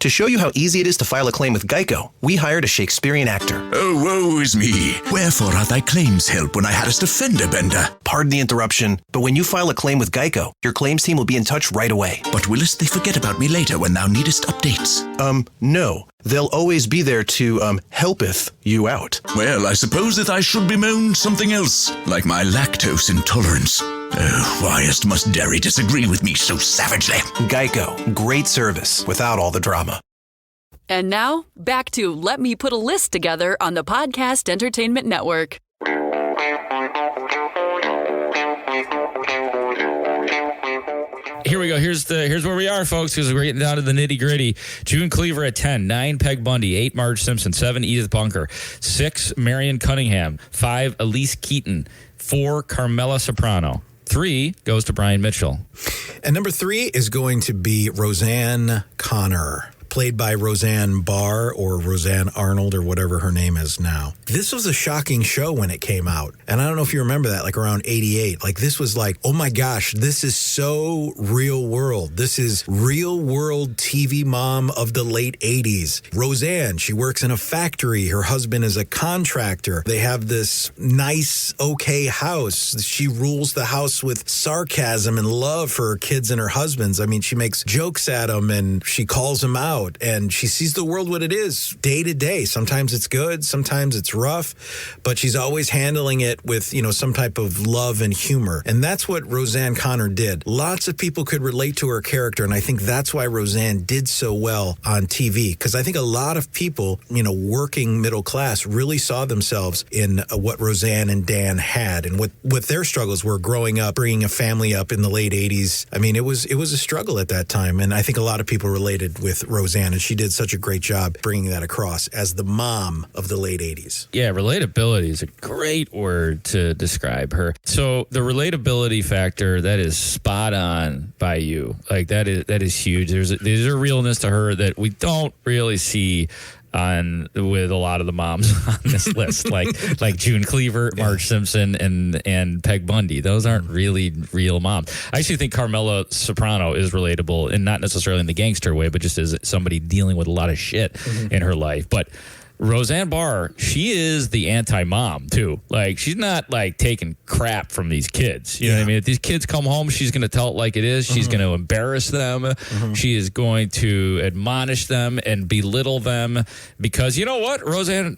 [SPEAKER 7] To show you how easy it is to file a claim with Geico, we hired a Shakespearean actor.
[SPEAKER 8] Oh, woe is me. Wherefore art thy claims help when I hadst a fender bender?
[SPEAKER 7] Pardon the interruption, but when you file a claim with Geico, your claims team will be in touch right away.
[SPEAKER 8] But willest they forget about me later when thou needest updates?
[SPEAKER 7] No. They'll always be there to, helpeth you out.
[SPEAKER 8] Well, I suppose that I should bemoan something else, like my lactose intolerance. Oh, whyest must Derry disagree with me so savagely?
[SPEAKER 7] Geico. Great service without all the drama.
[SPEAKER 3] And now, back to Let Me Put a List Together on the Podcast Entertainment Network.
[SPEAKER 1] Here we go. Here's where we are, folks, because we're getting down to the nitty-gritty. June Cleaver at 10, 9, Peg Bundy, 8, Marge Simpson, 7, Edith Bunker, 6, Marion Cunningham, 5, Elise Keaton, 4, Carmela Soprano, 3 goes to Brian Mitchell.
[SPEAKER 2] And number 3 is going to be Roseanne Connor, played by Roseanne Barr or Roseanne Arnold or whatever her name is now. This was a shocking show when it came out. And I don't know if you remember that, like around 88. Like this was like, oh my gosh, this is so real world. This is real world TV mom of the late 80s. Roseanne, she works in a factory. Her husband is a contractor. They have this nice, okay house. She rules the house with sarcasm and love for her kids and her husbands. I mean, she makes jokes at them and she calls them out. And she sees the world what it is day to day. Sometimes it's good, sometimes it's rough, but she's always handling it with, some type of love and humor. And that's what Roseanne Connor did. Lots of people could relate to her character, and I think that's why Roseanne did so well on TV, because I think a lot of people, working middle class really saw themselves in what Roseanne and Dan had and what their struggles were growing up, bringing a family up in the late 80s. I mean, it was a struggle at that time, and I think a lot of people related with Roseanne, and she did such a great job bringing that across as the mom of the late 80s.
[SPEAKER 1] Yeah, relatability is a great word to describe her. So the relatability factor, that is spot on by you. Like that is huge. There's a realness to her that we don't really see with a lot of the moms on this list, like June Cleaver, Marge Simpson, and Peg Bundy. Those aren't really real moms. I actually think Carmela Soprano is relatable, and not necessarily in the gangster way, but just as somebody dealing with a lot of shit in her life. But Roseanne Barr, she is the anti-mom, too. Like, she's not, taking crap from these kids. You know what I mean? If these kids come home, she's going to tell it like it is. She's going to embarrass them. She is going to admonish them and belittle them because, you know what? Roseanne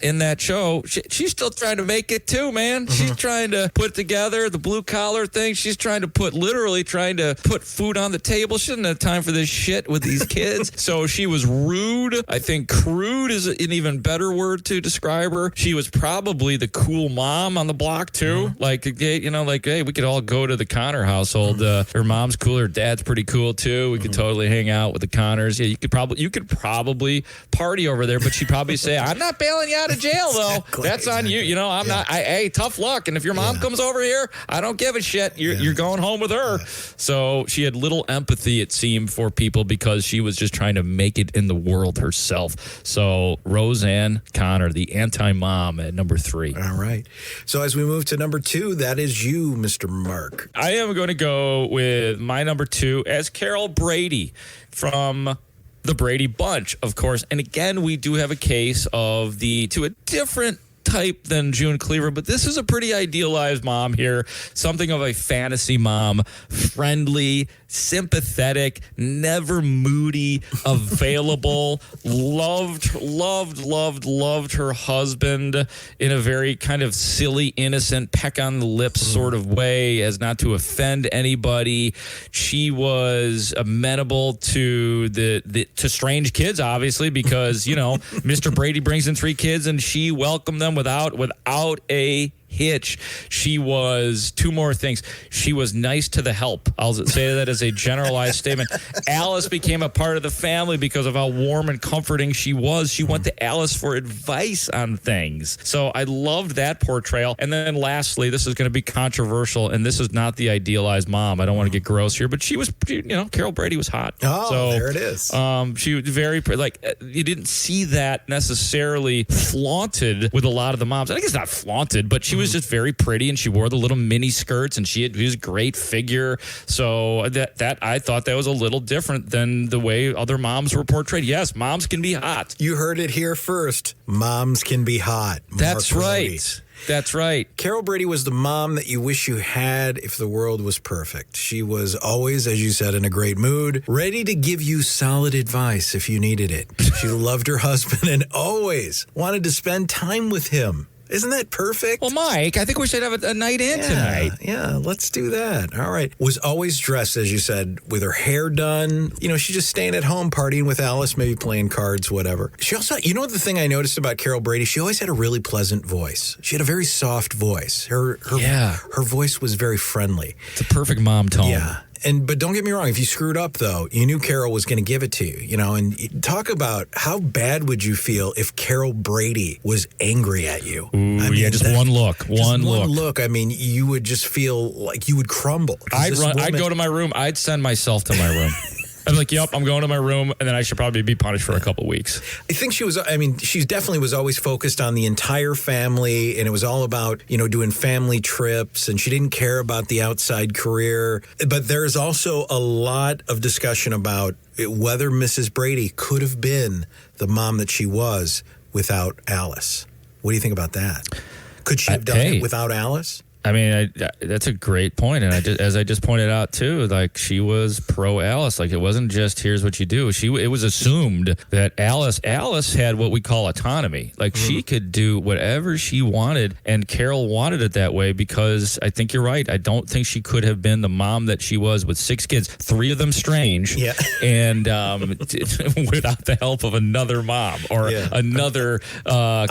[SPEAKER 1] in that show, she's still trying to make it, too, man. She's trying to put together the blue-collar thing. She's trying to put food on the table. She doesn't have time for this shit with these kids. So she was rude. I think crude is an even better word to describe her. She was probably the cool mom on the block too. Hey, we could all go to the Connor household. Her mom's cool. Her dad's pretty cool too. We could totally hang out with the Connors. Yeah, you could probably party over there, but she'd probably say, "I'm not bailing you out of jail though. Exactly, That's on you. I'm not. Hey, tough luck. And if your mom comes over here, I don't give a shit. You're going home with her." So she had little empathy, it seemed, for people because she was just trying to make it in the world herself. So Roseanne Connor, the anti-mom, at number 3.
[SPEAKER 2] All right. So as we move to number 2, that is you, Mr. Mark.
[SPEAKER 1] I am going to go with my number 2 as Carol Brady from the Brady Bunch, of course. And again, we do have a case of to a different type than June Cleaver, but this is a pretty idealized mom here. Something of a fantasy mom, friendly, sympathetic, never moody, available, loved her husband in a very kind of silly, innocent, peck on the lips sort of way as not to offend anybody. She was amenable to to strange kids, obviously, because, Mr. Brady brings in 3 kids and she welcomed them without a hitch. She was two more things. She was nice to the help. I'll say that as a generalized statement. Alice became a part of the family because of how warm and comforting she was. She went to Alice for advice on things. So I loved that portrayal. And then lastly, this is going to be controversial, and this is not the idealized mom. I don't want to get gross here, but she was, Carol Brady was hot.
[SPEAKER 2] Oh, so, there it is.
[SPEAKER 1] She was very, you didn't see that necessarily flaunted with a lot of the moms. I think it's not flaunted, but she was just very pretty, and she wore the little mini skirts, and she was a great figure. So that I thought that was a little different than the way other moms were portrayed. Yes, moms can be hot.
[SPEAKER 2] You heard it here first. Moms can be hot.
[SPEAKER 1] That's right. That's right.
[SPEAKER 2] Carol Brady was the mom that you wish you had if the world was perfect. She was always, as you said, in a great mood, ready to give you solid advice if you needed it. She loved her husband and always wanted to spend time with him. Isn't that perfect?
[SPEAKER 1] Well, Mike, I think we should have a night in tonight.
[SPEAKER 2] Yeah, let's do that. All right. Was always dressed, as you said, with her hair done. She's just staying at home, partying with Alice, maybe playing cards, whatever. She also, the thing I noticed about Carol Brady, she always had a really pleasant voice. She had a very soft voice. Her voice was very friendly.
[SPEAKER 1] It's a perfect mom tone.
[SPEAKER 2] Yeah. But don't get me wrong, if you screwed up, though, you knew Carol was going to give it to you, and talk about how bad would you feel if Carol Brady was angry at you?
[SPEAKER 1] Ooh, just one look. One
[SPEAKER 2] look. I mean, you would just feel like you would crumble.
[SPEAKER 1] I'd go to my room. I'd send myself to my room. I'm like, yep, I'm going to my room, and then I should probably be punished for a couple weeks.
[SPEAKER 2] I think she definitely was always focused on the entire family, and it was all about, doing family trips, and she didn't care about the outside career. But there's also a lot of discussion about whether Mrs. Brady could have been the mom that she was without Alice. What do you think about that? Could she have done it without Alice?
[SPEAKER 1] I mean, that's a great point. And as I just pointed out, too, she was pro-Alice. It wasn't just, here's what you do. It was assumed that Alice had what we call autonomy. She could do whatever she wanted, and Carol wanted it that way because I think you're right. I don't think she could have been the mom that she was with 6 kids, 3 of them strange, and without the help of another mom or another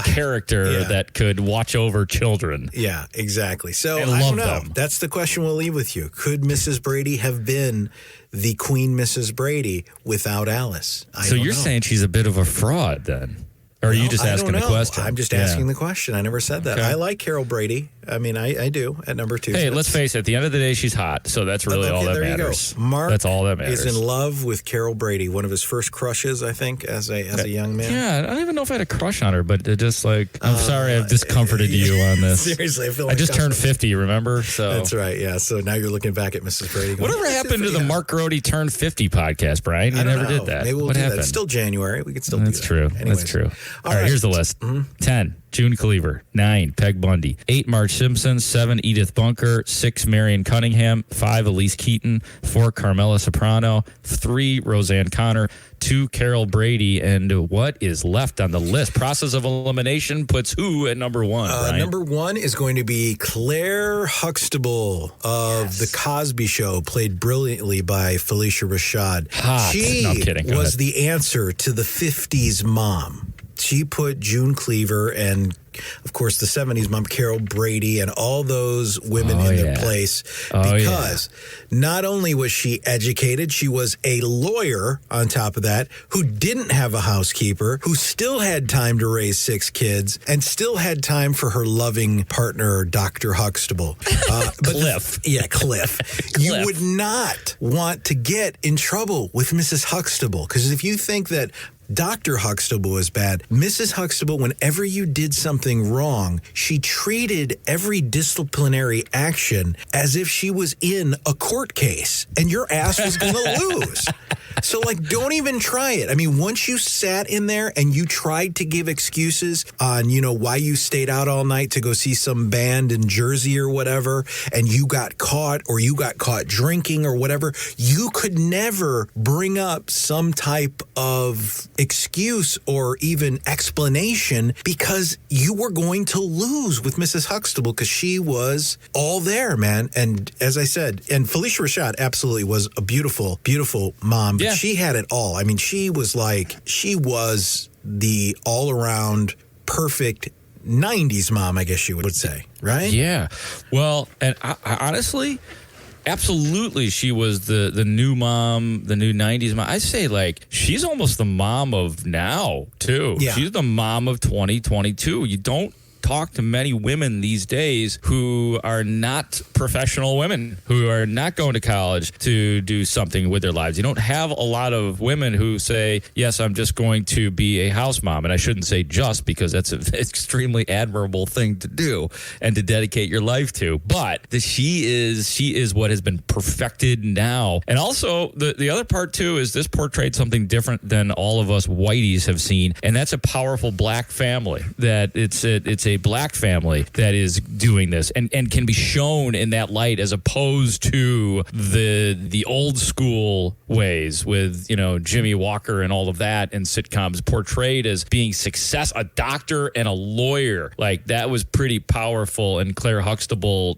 [SPEAKER 1] character that could watch over children.
[SPEAKER 2] Yeah, exactly. So I don't know. That's the question we'll leave with you. Could Mrs. Brady have been the Queen Mrs. Brady without Alice?
[SPEAKER 1] So you're saying she's a bit of a fraud then? Or are you just asking the question?
[SPEAKER 2] I'm just asking the question. I never said that. I like Carol Brady. I mean, I do at number 2.
[SPEAKER 1] Hey, let's face it. At the end of the day, she's hot. So that's really all that matters.
[SPEAKER 2] Mark
[SPEAKER 1] that's all that matters.
[SPEAKER 2] is in love with Carol Brady, one of his first crushes, I think, as a young man.
[SPEAKER 1] Yeah, I don't even know if I had a crush on her, but just I'm sorry I've discomforted you on this.
[SPEAKER 2] Seriously, I feel like
[SPEAKER 1] I just turned 50, remember? So
[SPEAKER 2] that's right, yeah. So now you're looking back at Mrs. Brady going,
[SPEAKER 1] whatever happened to the Mark Grody Turned 50 podcast, Brian? You never did that.
[SPEAKER 2] Maybe we'll
[SPEAKER 1] what
[SPEAKER 2] do
[SPEAKER 1] happened?
[SPEAKER 2] that. It's still January. We could still do that.
[SPEAKER 1] That's true.
[SPEAKER 2] Anyways.
[SPEAKER 1] That's true. All right, here's the list. 10, June Cleaver. 9, Peg Bundy. 8, Marge Simpson. 7, Edith Bunker. 6, Marion Cunningham. 5, Elise Keaton. 4, Carmela Soprano. 3, Roseanne Connor. 2, Carol Brady. And what is left on the list? Process of elimination puts who at number 1?
[SPEAKER 2] Number 1 is going to be Claire Huxtable of The Cosby Show, played brilliantly by Felicia Rashad.
[SPEAKER 1] Hot.
[SPEAKER 2] She
[SPEAKER 1] no, I'm kidding.
[SPEAKER 2] was the answer to the 50s mom. She put June Cleaver and, of course, the 70s mom, Carol Brady, and all those women in their place because not only was she educated, she was a lawyer on top of that who didn't have a housekeeper, who still had time to raise 6 kids and still had time for her loving partner, Dr. Huxtable.
[SPEAKER 1] Cliff.
[SPEAKER 2] Cliff. You would not want to get in trouble with Mrs. Huxtable because if you think that Dr. Huxtable was bad. Mrs. Huxtable, whenever you did something wrong, she treated every disciplinary action as if she was in a court case and your ass was going to lose. So, don't even try it. I mean, once you sat in there and you tried to give excuses on, why you stayed out all night to go see some band in Jersey or whatever, and you got caught or you got caught drinking or whatever, you could never bring up some type of excuse or even explanation because you were going to lose with Mrs. Huxtable because she was all there, man. And as I said, and Felicia Rashad absolutely was a beautiful, beautiful mom. But she had it all. I mean, she was the all-around perfect 90s mom, I guess you would say, right?
[SPEAKER 1] Yeah. Well, and I honestly, absolutely, she was the new mom, the new 90s mom. I say, like, she's almost the mom of now, too.
[SPEAKER 2] Yeah.
[SPEAKER 1] She's the mom of 2022. You don't talk to many women these days who are not professional women, who are not going to college to do something with their lives. You don't have a lot of women who say, yes, I'm just going to be a house mom. And I shouldn't say just, because that's an extremely admirable thing to do and to dedicate your life to. But she is what has been perfected now. And also the other part too is this portrayed something different than all of us whiteys have seen. And that's a powerful black family, that it's a black family that is doing this and can be shown in that light, as opposed to the old school ways with, Jimmy Walker and all of that in sitcoms, portrayed as being a doctor and a lawyer. Like, that was pretty powerful, and Claire Huxtable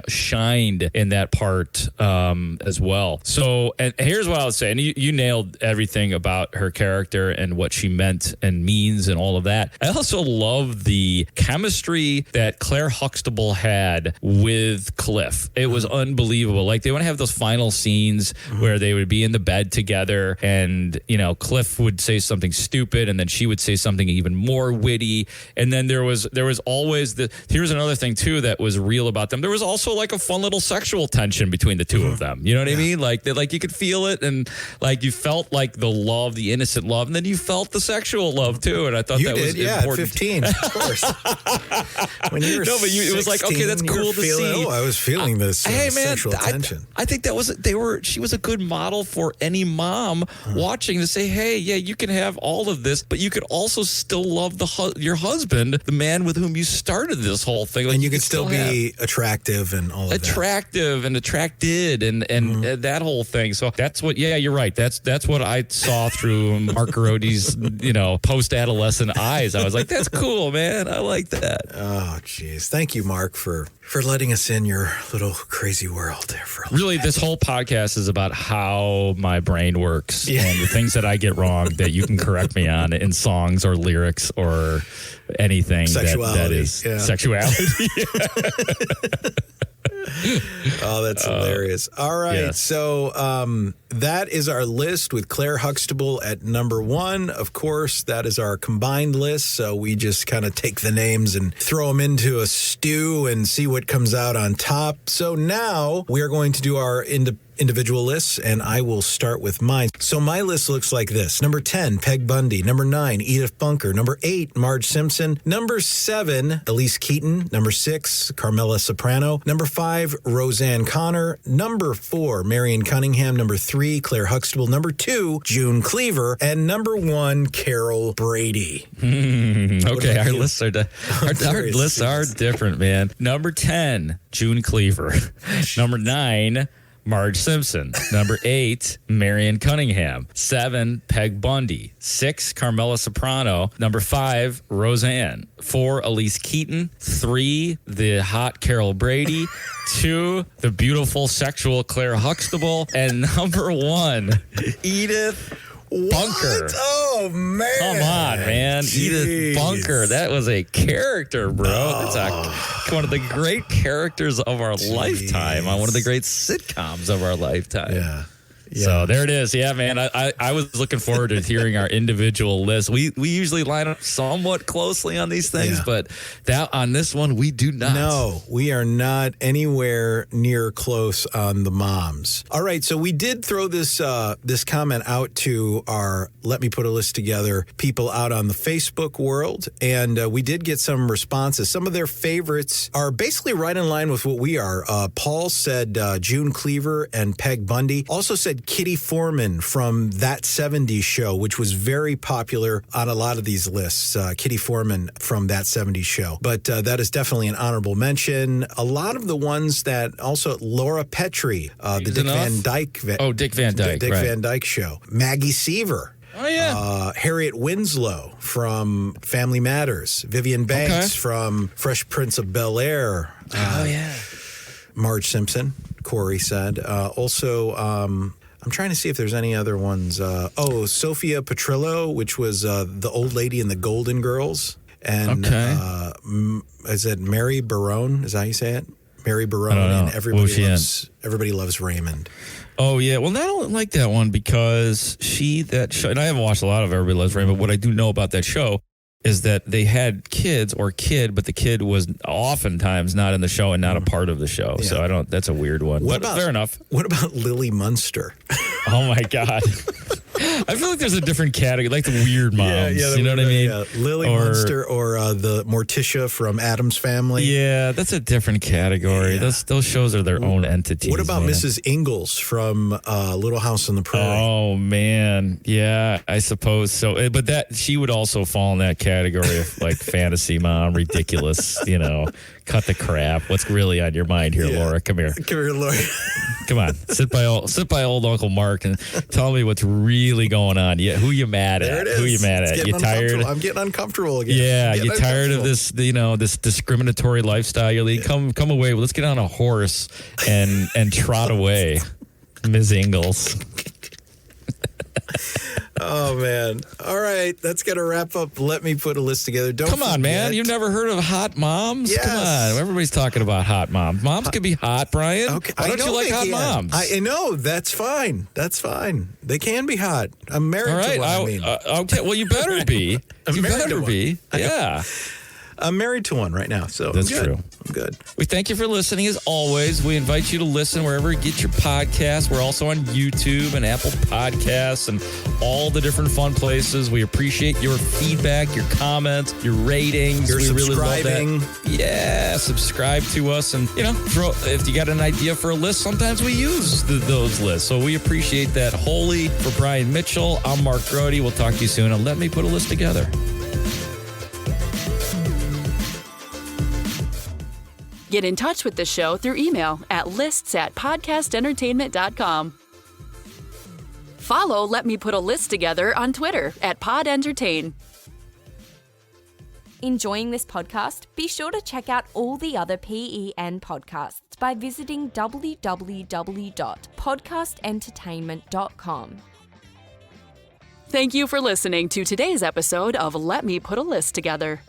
[SPEAKER 1] shined in that part as well. So, and here's what I would say, and you nailed everything about her character and what she meant and means and all of that. I also love the chemistry that Claire Huxtable had with Cliff. It was unbelievable. Like, they want to have those final scenes where they would be in the bed together, and Cliff would say something stupid, and then she would say something even more witty. And then there was always here's another thing too that was real about them. There was also like a fun little sexual tension between the two of them. You know what I mean? Like, you could feel it, and like you felt like the love, the innocent love, and then you felt the sexual love too. And I thought that was important.
[SPEAKER 2] At 15, of course. When you were 16,
[SPEAKER 1] it was like, okay, that's cool to see.
[SPEAKER 2] Oh, I was feeling this sexual tension.
[SPEAKER 1] I think she was a good model for any mom watching, to say, hey, yeah, you can have all of this, but you could also still love your husband, the man with whom you started this whole thing. Like,
[SPEAKER 2] and you can still be attractive and all of that.
[SPEAKER 1] Attractive and attracted and that whole thing. So that's what, you're right. That's what I saw through Mark Rody's, post-adolescent eyes. I was like, that's cool, man. I like that.
[SPEAKER 2] Oh, geez. Thank you, Mark, for letting us in your little crazy world there for a little
[SPEAKER 1] Really,
[SPEAKER 2] bit.
[SPEAKER 1] this whole podcast is about how my brain works and the things that I get wrong that you can correct me on in songs or lyrics or anything that is sexuality.
[SPEAKER 2] Oh, that's hilarious. All right. Yes. So that is our list with Claire Huxtable at number 1. Of course, that is our combined list. So we just kind of take the names and throw them into a stew and see what comes out on top. So now we are going to do our individual lists, and I will start with mine. So my list looks like this. Number 10, Peg Bundy. Number 9, Edith Bunker. Number 8, Marge Simpson. Number 7, Elise Keaton. Number 6, Carmela Soprano. Number 5, Roseanne Connor. Number 4, Marion Cunningham. Number 3, Claire Huxtable. Number 2, June Cleaver. And number 1, Carol Brady.
[SPEAKER 1] Okay, our lists are different, man. Number 10, June Cleaver. Number 9, Marge Simpson. Number 8, Marion Cunningham. 7, Peg Bundy. 6, Carmela Soprano. Number 5, Roseanne. 4, Elise Keaton. 3, the hot Carol Brady. 2, the beautiful sexual Claire Huxtable. And number 1, Edith Bunker.
[SPEAKER 2] What? Oh, man.
[SPEAKER 1] Come on, man.
[SPEAKER 2] Jeez.
[SPEAKER 1] Edith Bunker. That was a character, bro. That's one of the great characters of our lifetime on one of the great sitcoms of our lifetime.
[SPEAKER 2] Yeah.
[SPEAKER 1] So there it is. Yeah, man. I was looking forward to hearing our individual list. We usually line up somewhat closely on these things, but on this one, we do not.
[SPEAKER 2] No, we are not anywhere near close on the moms. All right, so we did throw this comment out to our Let Me Put a List Together people out on the Facebook world, and we did get some responses. Some of their favorites are basically right in line with what we are. Paul said June Cleaver and Peg Bundy. Also said Kitty Foreman from That 70s Show, which was very popular on a lot of these lists. Kitty Foreman from That 70s Show. But that is definitely an honorable mention. A lot of the ones that also, Laura Petrie, the Dick Van Dyke.
[SPEAKER 1] Dick Van Dyke.
[SPEAKER 2] Dick Van Dyke Show. Maggie Seaver.
[SPEAKER 1] Oh, yeah.
[SPEAKER 2] Harriet Winslow from Family Matters. Vivian Banks from Fresh Prince of Bel-Air. Marge Simpson, Corey said. Also, I'm trying to see if there's any other ones. Sofia Petrillo, which was the old lady in the Golden Girls. And is it Mary Barone? Is that how you say it? Mary Barone. And everybody loves Raymond.
[SPEAKER 1] Oh, yeah. Well, I don't like that one because and I haven't watched a lot of Everybody Loves Raymond, but what I do know about that show is that they had kids or kid, but the kid was oftentimes not in the show and not a part of the show. Yeah. So that's a weird one. Fair enough.
[SPEAKER 2] What about Lilly Munster?
[SPEAKER 1] Oh, my God. I feel like there's a different category, like the weird moms. You know what I mean?
[SPEAKER 2] Yeah. Lilly Munster or the Morticia from Addams Family.
[SPEAKER 1] Yeah, that's a different category. Yeah. Those shows are their own entities.
[SPEAKER 2] What about Mrs. Ingalls from Little House on the Prairie?
[SPEAKER 1] Oh, man. Yeah, I suppose so. But she would also fall in that category of like fantasy mom, ridiculous, cut the crap. What's really on your mind here, Laura? Come here.
[SPEAKER 2] Come here, Laura.
[SPEAKER 1] Come on. Sit by old Uncle Mark and tell me what's really going on. Yeah, who you mad at?
[SPEAKER 2] There it is.
[SPEAKER 1] Who you mad at? You tired?
[SPEAKER 2] I'm getting uncomfortable again.
[SPEAKER 1] Yeah, you tired of this, this discriminatory lifestyle you lead? Come away. Let's get on a horse and trot away, Ms. Ingalls.
[SPEAKER 2] Oh, man. All right. That's going to wrap up. Let me put a list together.
[SPEAKER 1] Come on, man. You've never heard of hot moms?
[SPEAKER 2] Yes.
[SPEAKER 1] Come on. Everybody's talking about hot moms. Moms can be hot, Brian.
[SPEAKER 2] Okay.
[SPEAKER 1] Why don't you like hot moms?
[SPEAKER 2] I know. That's fine. They can be hot. I'm married to one,
[SPEAKER 1] okay. Well, you better be. You better be. Yeah.
[SPEAKER 2] I'm married to one right now, so
[SPEAKER 1] that's true.
[SPEAKER 2] I'm good.
[SPEAKER 1] We thank you for listening. As always, we invite you to listen wherever you get your podcasts. We're also on YouTube and Apple Podcasts and all the different fun places. We appreciate your feedback, your comments, your ratings.
[SPEAKER 2] You're subscribing.
[SPEAKER 1] Really love that. Yeah, subscribe to us. And, if you got an idea for a list, sometimes we use those lists. So we appreciate that wholly. For Brian Mitchell, I'm Mark Grody. We'll talk to you soon. And let me put a list together.
[SPEAKER 3] Get in touch with the show through email at lists@podcastentertainment.com. Follow Let Me Put a List Together on Twitter @PodEntertain.
[SPEAKER 9] Enjoying this podcast? Be sure to check out all the other PEN podcasts by visiting www.podcastentertainment.com.
[SPEAKER 3] Thank you for listening to today's episode of Let Me Put a List Together.